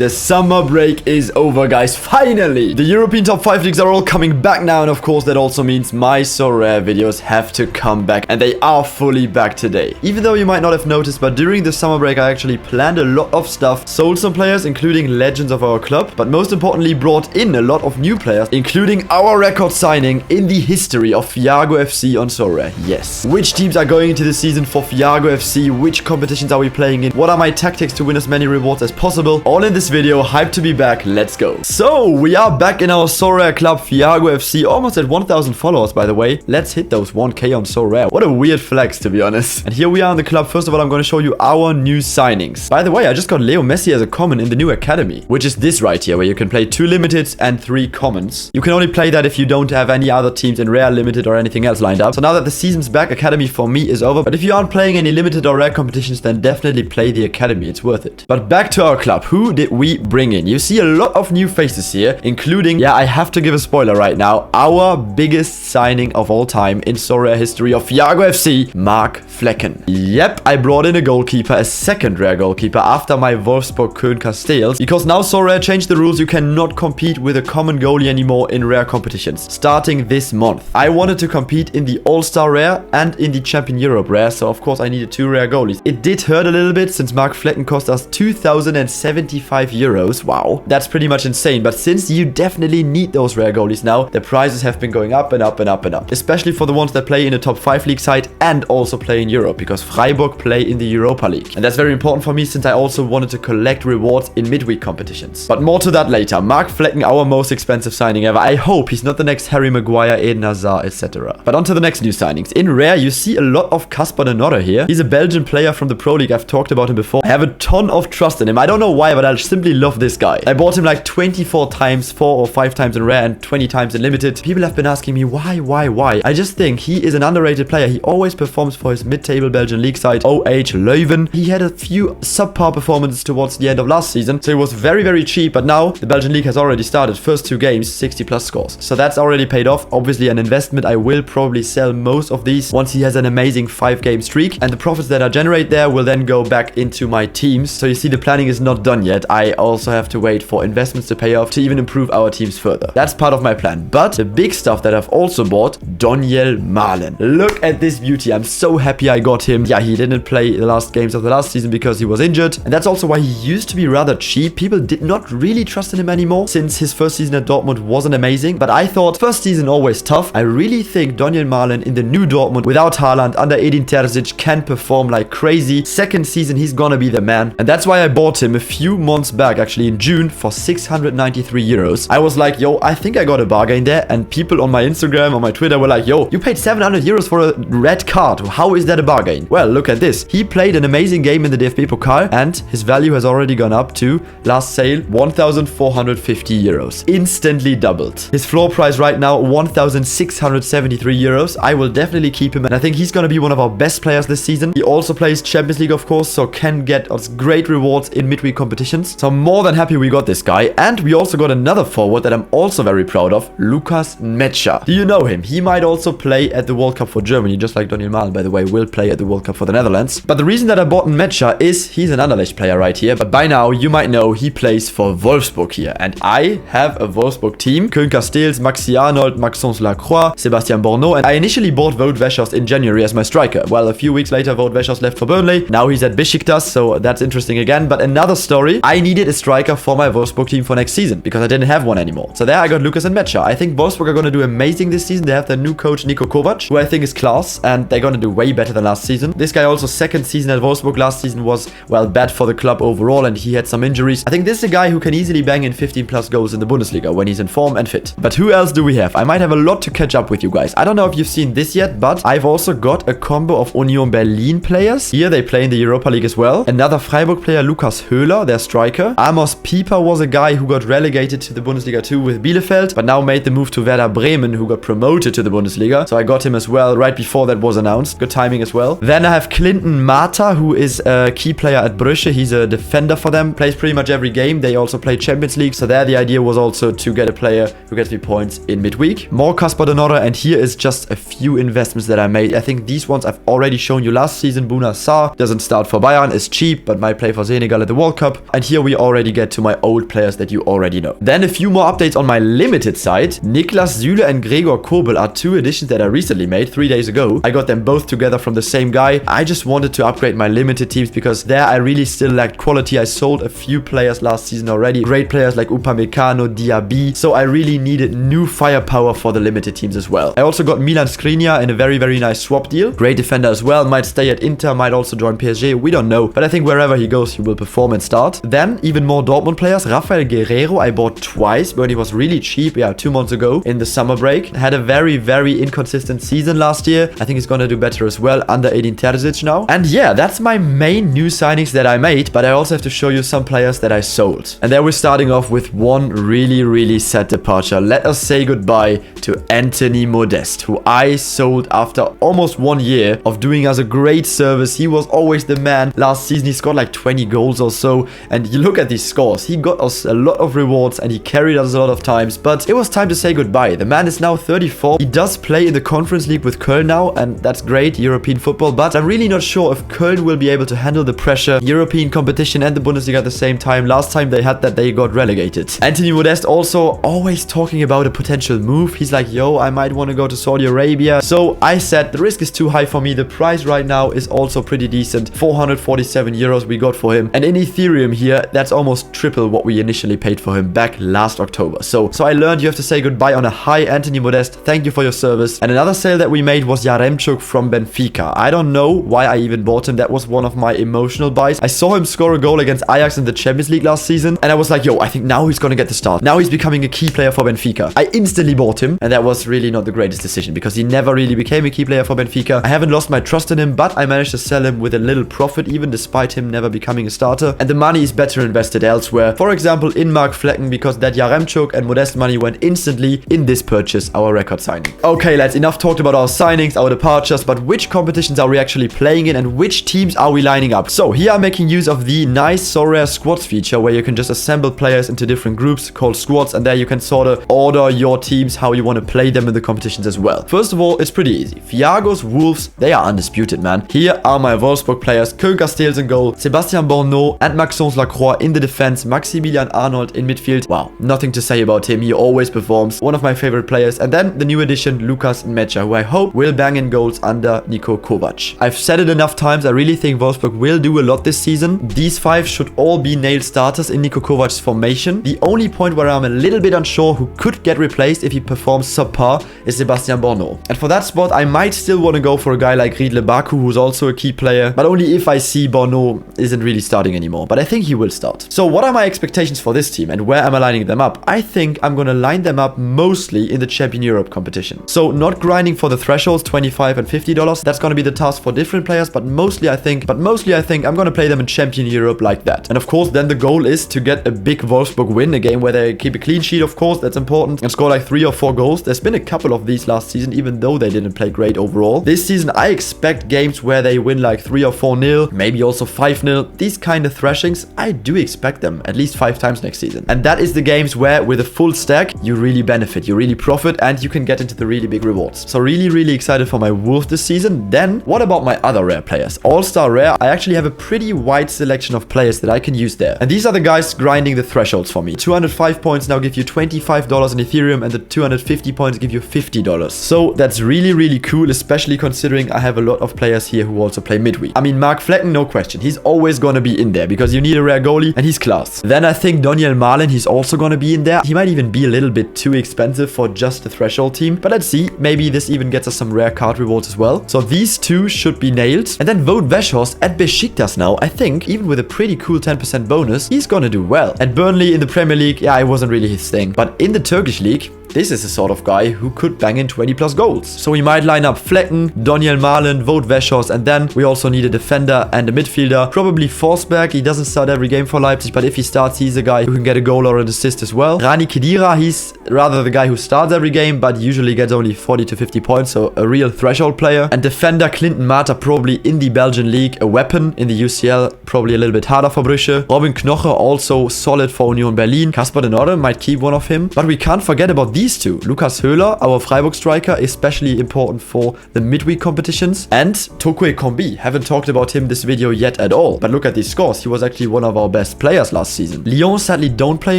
The summer break is over, guys. Finally! The European top 5 leagues are all coming back now, and of course that also means my Sorare videos have to come back, and they are fully back today. Even though you might not have noticed, but during the summer break I actually planned a lot of stuff, sold some players, including legends of our club, but most importantly brought in a lot of new players, including our record signing in the history of Fiago FC on Sorare. Yes. Which teams are going into the season for Fiago FC? Which competitions are we playing in? What are my tactics to win as many rewards as possible? All in this video. Hyped to be back. Let's go. So we are back in our Sorare club, Fiago FC, almost at 1,000 followers, by the way. Let's hit those 1k on Sorare. What a weird flex, to be honest. And here we are in the club. First of all, I'm going to show you our new signings. By the way, I just got Leo Messi as a common in the new academy, which is this right here, where you can play 2 limiteds and 3 commons. You can only play that if you don't have any other teams in rare, limited, or anything else lined up. So now that the season's back, academy for me is over. But if you aren't playing any limited or rare competitions, then definitely play the academy. It's worth it. But back to our club. Who did we bring in? You see a lot of new faces here, including, yeah, I have to give a spoiler right now, our biggest signing of all time in Sorare history of Fiago FC, Mark Flecken. Yep, I brought in a goalkeeper, a second rare goalkeeper after my Wolfsburg Köln-Castells, because now Sorare changed the rules. You cannot compete with a common goalie anymore in rare competitions, starting this month. I wanted to compete in the All-Star rare and in the Champion Europe rare, so of course I needed 2 rare goalies. It did hurt a little bit since Mark Flecken cost us 2,075 euros. Wow, that's pretty much insane. But since you definitely need those rare goalies now, the prices have been going up and up and up and up, especially for the ones that play in a top 5 league side and also play in Europe, because Freiburg play in the Europa League, and that's very important for me since I also wanted to collect rewards in midweek competitions. But more to that later. Mark Flecken, our most expensive signing ever. I hope he's not the next Harry Maguire, Eden Hazard, etc. But on to the next new signings. In rare, you see a lot of Casper de Norre here. He's a Belgian player from the Pro League. I've talked about him before. I have a ton of trust in him. I don't know why, but I simply love this guy. I bought him like 24 times, 4 or 5 times in rare and 20 times in limited. People have been asking me why. I just think he is an underrated player. He always performs for his mid-table Belgian league side, OH Leuven. He had a few subpar performances towards the end of last season, so he was very cheap, but now the Belgian league has already started. First 2 games, 60 plus scores. So that's already paid off. Obviously an investment. I will probably sell most of these once he has an amazing 5-game streak, and the profits that I generate there will then go back into my teams. So you see, the planning is not done yet. I also have to wait for investments to pay off to even improve our teams further. That's part of my plan. But the big stuff that I've also bought, Daniel Malen. Look at this beauty. I'm so happy I got him. Yeah, he didn't play the last games of the last season because he was injured, and that's also why he used to be rather cheap. People did not really trust in him anymore since his first season at Dortmund wasn't amazing, but I thought first season always tough. I really think Daniel Malen in the new Dortmund without Haaland under Edin Terzic can perform like crazy. Second season he's gonna be the man, and that's why I bought him a few months back, actually in June, for 693 euros. I was like, yo, I think I got a bargain there, and people on my Instagram, on my Twitter were like, yo, you paid 700 euros for a red card. How is that a bargain? Well, look at this. He played an amazing game in the DFB Pokal, and his value has already gone up to, last sale, 1,450 euros. Instantly doubled. His floor price right now, 1,673 euros. I will definitely keep him, and I think he's gonna be one of our best players this season. He also plays Champions League, of course, so can get us great rewards in midweek competitions. So I'm more than happy we got this guy. And we also got another forward that I'm also very proud of, Lukas Metscher. Do you know him? He might also play at the World Cup for Germany, just like Daniel Malen, by the way, will play at the World Cup for the Netherlands. But the reason that I bought Metscher is he's an Anderlecht player right here, but by now you might know he plays for Wolfsburg here, and I have a Wolfsburg team, Köln-Castells, Maxi Arnold, Maxence Lacroix, Sebastian Borneau, and I initially bought Wout Weghorst in January as my striker. Well, a few weeks later Wout Weghorst left for Burnley. Now he's at Besiktas, so that's interesting again. But another story, I needed a striker for my Wolfsburg team for next season because I didn't have one anymore. So there I got Lukas and Metscher. I think Wolfsburg are going to do amazing this season. They have their new coach Niko Kovac, who I think is class, and they're going to do way better than last season. This guy also second season at Wolfsburg. Last season was, well, bad for the club overall, and he had some injuries. I think this is a guy who can easily bang in 15 plus goals in the Bundesliga when he's in form and fit. But who else do we have? I might have a lot to catch up with you guys. I don't know if you've seen this yet, but I've also got a combo of Union Berlin players. Here they play in the Europa League as well. Another Freiburg player, Lukas Höhler, their striker. Amos Pieper was a guy who got relegated to the Bundesliga 2 with Bielefeld, but now made the move to Werder Bremen, who got promoted to the Bundesliga. So I got him as well right before that was announced. Good timing as well. Then I have Clinton Mata, who is a key player at Brugge. He's a defender for them. Plays pretty much every game. They also play Champions League. So there the idea was also to get a player who gets me points in midweek. More Casper de Norre, and here is just a few investments that I made. I think these ones I've already shown you last season. Bouna Sarr doesn't start for Bayern, is cheap, but might play for Senegal at the World Cup. And here we we already get to my old players that you already know. Then a few more updates on my limited side. Niklas Süle and Gregor Kobel are 2 additions that I recently made 3 days ago. I got them both together from the same guy. I just wanted to upgrade my limited teams because there I really still lacked quality. I sold a few players last season already. Great players like Upamecano, Diaby. So I really needed new firepower for the limited teams as well. I also got Milan Skriniar in a very, very nice swap deal. Great defender as well. Might stay at Inter, might also join PSG. We don't know. But I think wherever he goes, he will perform and start. Then even more Dortmund players. Rafael Guerreiro I bought twice when he was really cheap. Yeah, 2 months ago in the summer break. Had a very, very inconsistent season last year. I think he's gonna do better as well under Edin Terzic now. And yeah, that's my main new signings that I made. But I also have to show you some players that I sold. And there we're starting off with one really, really sad departure. Let us say goodbye to Anthony Modeste, who I sold after almost 1 year of doing us a great service. He was always the man. Last season he scored like 20 goals or so, and you look at these scores, he got us a lot of rewards and he carried us a lot of times, but it was time to say goodbye. The man is now 34. He does play in the Conference League with Köln now, and that's great, European football, but I'm really not sure if Köln will be able to handle the pressure, European competition and the Bundesliga at the same time. Last time they had that, they got relegated. Anthony Modeste also always talking about a potential move. He's like, yo, I might want to go to Saudi Arabia. So I said the risk is too high for me. The price right now is also pretty decent. 447 euros we got for him. And in Ethereum here, that's almost triple what we initially paid for him back last October. So I learned you have to say goodbye on a high. Anthony Modeste, thank you for your service. And another sale that we made was Yaremchuk from Benfica. I don't know why I even bought him. That was one of my emotional buys. I saw him score a goal against Ajax in the Champions League last season, and I was like, yo, I think now he's gonna get the start. Now he's becoming a key player for Benfica. I instantly bought him, and that was really not the greatest decision because he never really became a key player for Benfica. I haven't lost my trust in him, but I managed to sell him with a little profit, even despite him never becoming a starter. And the money is better invested elsewhere. For example, in Mark Flecken, because that Yaremchuk and Modeste money went instantly in this purchase, our record signing. Okay, lads, enough talked about our signings, our departures, but which competitions are we actually playing in and which teams are we lining up? So here I'm making use of the nice Sorare squads feature where you can just assemble players into different groups called squads, and there you can sort of order your teams how you want to play them in the competitions as well. First of all, it's pretty easy. Fiago's Wolves, they are undisputed, man. Here are my Wolfsburg players. Koen Casteels in goal, Sebastian Borneau and Maxence Lacroix in the defense, Maximilian Arnold in midfield. Wow, nothing to say about him. He always performs. One of my favorite players. And then the new addition, Lukas Mecha, who I hope will bang in goals under Niko Kovac. I've said it enough times. I really think Wolfsburg will do a lot this season. These 5 should all be nailed starters in Niko Kovac's formation. The only point where I'm a little bit unsure who could get replaced if he performs subpar is Sebastian Borneau. And for that spot, I might still want to go for a guy like Riedle Baku, who's also a key player, but only if I see Borneau isn't really starting anymore. But I think he will start. So what are my expectations for this team and where am I lining them up? I think I'm going to line them up mostly in the Champion Europe competition. So not grinding for the thresholds, $25 and $50. That's going to be the task for different players, but mostly I think I'm going to play them in Champion Europe like that. And of course, then the goal is to get a big Wolfsburg win, a game where they keep a clean sheet, of course, that's important, and score like 3 or 4 goals. There's been a couple of these last season, even though they didn't play great overall. This season, I expect games where they win like 3 or 4-0, maybe also 5-0. These kind of thrashings, I do expect them at least 5 times next season. And that is the games where with a full stack, you really benefit, you really profit, and you can get into the really big rewards. So really excited for my Wolf this season. Then, what about my other rare players? All-Star Rare, I actually have a pretty wide selection of players that I can use there. And these are the guys grinding the thresholds for me. 205 points now give you $25 in Ethereum, and the 250 points give you $50. So that's really cool, especially considering I have a lot of players here who also play midweek. I mean, Mark Flecken, no question. He's always gonna be in there because you need a rare goalie and he's class. Then I think Daniel Malen, he's also gonna be in there. He might even be a little bit too expensive for just the threshold team, but let's see. Maybe this even gets us some rare card rewards as well. So these 2 should be nailed. And then Wout Weghorst at Besiktas now. I think even with a pretty cool 10% bonus, he's gonna do well. At Burnley in the Premier League, yeah, it wasn't really his thing. But in the Turkish league, this is the sort of guy who could bang in 20+ goals. So we might line up Flecken, Daniel Malen, Wout Weghorst, and then we also need a defender and a midfielder. Probably Forsberg. He doesn't start every game for Leipzig, but if he starts, he's a guy who can get a goal or an assist as well. Rani Khedira, he's rather the guy who starts every game, but usually gets only 40 to 50 points, so a real threshold player. And defender Clinton Mata, probably in the Belgian league, a weapon. In the UCL, probably a little bit harder for Brüche. Robin Knoche, also solid for Union Berlin. Kasper de Norre might keep one of him. But we can't forget about these two. Lukas Höhler, our Freiburg striker, especially important for the midweek competitions. And Tokwe Kombi. Haven't talked about him this video yet at all. But look at these scores. He was actually one of our best players last season. Lyon sadly don't play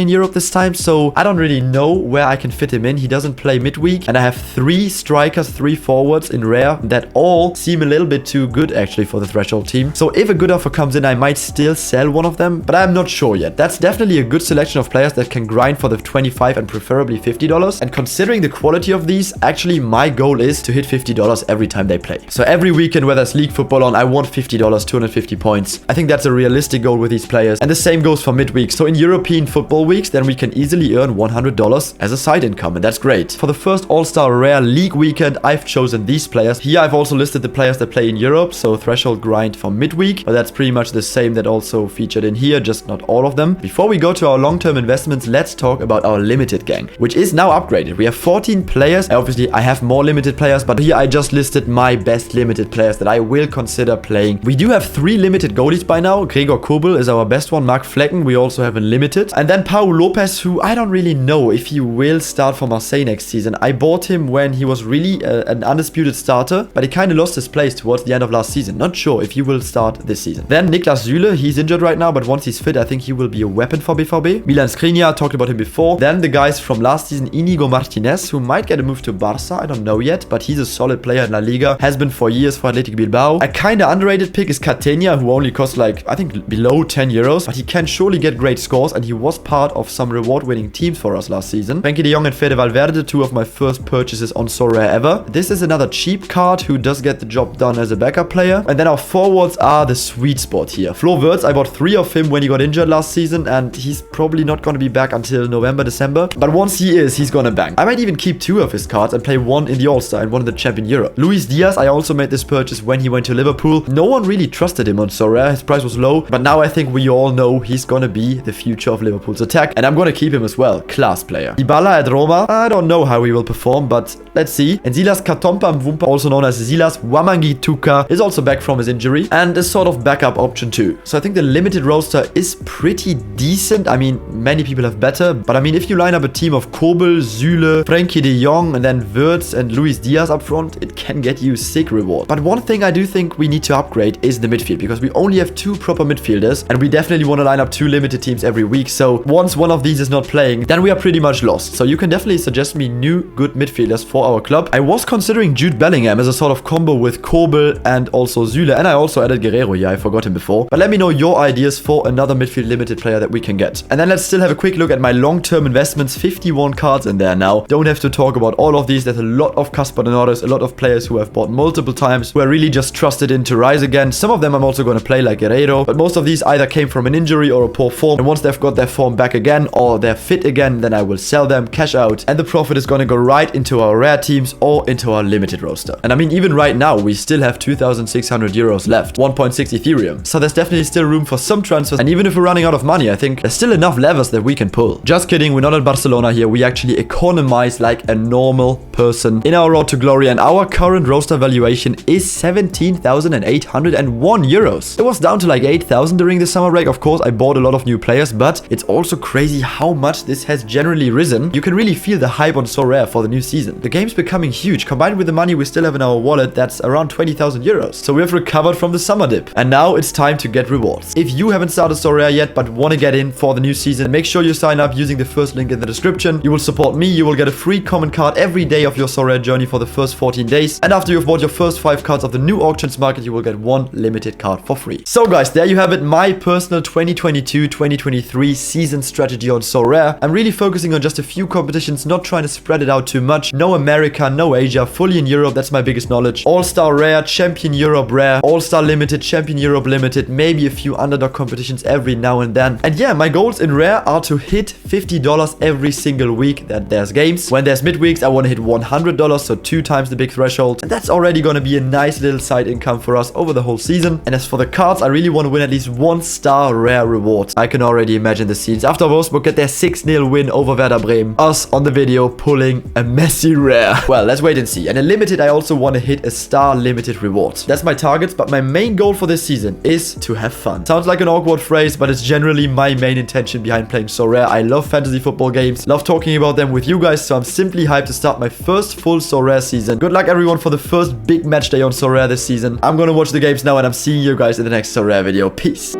in Europe this time, so I don't really know where I can fit him in. He doesn't play midweek. And I have 3 strikers, 3 forwards in rare that all seem a little bit too good actually for the threshold team. So if a good offer comes in, I might still sell one of them, but I'm not sure yet. That's definitely a good selection of players that can grind for the $25 and preferably $50. And considering the quality of these, actually my goal is to hit $50 every time they play. So every weekend where there's league football on, I want $50, 250 points. I think that's a realistic goal with these players. And the same goes for midweek. So in European football weeks, then we can easily earn $100 as a side income, and that's great. For the first All-Star Rare League weekend, I've chosen these players. Here I've also listed the players that play in Europe, so threshold grind for midweek, but that's pretty much the same that also featured in here, just not all of them. Before we go to our long-term investments, let's talk about our limited gang, which is now upgraded. We have 14 players. Obviously, I have more limited players, but here I just listed my best limited players that I will consider playing. We do have 3 limited goalies by now. Gregor Kobel is our best one. Mark Flecken, we also have a limited. And then Pau Lopez, who I don't really know if he will start for Marseille next season. I bought him when he was really an undisputed starter, but he kind of lost his place towards the end of last season. Not sure if he will start this season. Then Niklas Süle, he's injured right now, but once he's fit, I think he will be a weapon for BVB. Milan Skriniar, talked about him before. Then the guys from last season, Inigo Martinez, who might get a move to Barca. I don't know yet, but he's a solid player in La Liga. Has been for years for Athletic Bilbao. A kind of underrated pick is Catenia, who only costs like, I think, below 10 euros, but he can surely get great scores, and he was part of some reward-winning teams for us last season. Frenkie de Jong and Fede Valverde, 2 of my first purchases on Sorare ever. This is another cheap card who does get the job done as a backup player. And then our forwards are the sweet spot here. Flo Wirtz, I bought 3 of him when he got injured last season, and he's probably not going to be back until November, December. But once he is, he's going to bang. I might even keep 2 of his cards and play 1 in the All-Star and 1 in the Champion Europe. Luis Diaz, I also made this purchase when he went to Liverpool. No one really trusted him on Sorare. His price was low, but now I think we all know he's going to be the future of Liverpool's attack, and I'm going to keep him as well. Class player. Dybala at Roma, I don't know how he will perform, but let's see. And Silas Katompa Mvumpa, also known as Silas Wamangituka, is also back from his injury and a sort of backup option too. So I think the limited roster is pretty decent. I mean, many people have better, but I mean, if you line up a team of Kobel, Süle, Frenkie de Jong, and then Wirtz and Luis Diaz up front, it can get you sick reward. But one thing I do think we need to upgrade is the midfield, because we only have 2 proper midfielders, and we definitely want to line up 2 limited teams every week. So once one of these is not playing, then we are pretty much lost. So you can definitely suggest me new good midfielders for our club. I was considering Jude Bellingham as a sort of combo with Kobel and also Süle, and I also added Guerrero here. I forgot him before. But let me know your ideas for another midfield limited player that we can get. And then let's still have a quick look at my long-term investments. 51 cards in there now. Don't have to talk about all of these. There's a lot of Casper Donores, a lot of players who have bought multiple times, who are really just trusted in to rise again. Some of them I'm also going to play like Guerrero, but most of these either came from an injury or a poor form. And once they've got their form back again or they're fit again, then I will sell them, cash out, and the profit is going to go right into our rare teams or into our limited roster. And I mean, even right now, we still have 2,600 euros left, 1.6 Ethereum. So there's definitely still room for some transfers. And even if we're running out of money, I think there's still enough levers that we can pull. Just kidding, we're not at Barcelona here. We actually economize like a normal person in our road to glory, and our current roster valuation is 17,801 euros. It was down to like 8,000 during the summer break. Of course, I bought a lot of new players, but it's also crazy how much this has generally risen. You can really feel the hype on Sorare for the new season. The game's becoming huge. Combined with the money we still have in our wallet, that's around 20,000 euros. So we have recovered from the summer dip, and now it's time to get rewards. If you haven't started Sorare yet but want to get in for the new season, make sure you sign up using the first link in the description. You will support me. You will get a free common card every day of your Sorare journey for the first 14 days. And after you've bought your first 5 cards of the new auctions market, you will get 1 limited card for free. So guys, there you have it. My personal 2022-2023 season strategy on Sorare. I'm really focusing on just a few competitions, not trying to spread it out too much. No America, no Asia, fully in Europe. That's my biggest knowledge. All-Star Rare, Champion Europe Rare, All-Star Limited, Champion Europe Limited, maybe a few underdog competitions every now and then. And yeah, my goals in Rare are to hit $50 every single week that there's games. When there's midweeks, I want to hit $100, so 2 times the big threshold. And that's already going to be a nice little side income for us over the whole season. And as for the cards, I really want to win at least 1-star Rare rewards. I can already imagine the scenes after Wolfsburg get their 6-0 win over Werder Bremen. Us on the video pulling a messy Rare. Sorare. Well, let's wait and see. And in limited, I also want to hit a star limited reward. That's my target, but my main goal for this season is to have fun. Sounds like an awkward phrase, but it's generally my main intention behind playing Sorare. I love fantasy football games, love talking about them with you guys, so I'm simply hyped to start my first full Sorare season. Good luck everyone for the first big match day on Sorare this season. I'm gonna watch the games now, and I'm seeing you guys in the next Sorare video. Peace.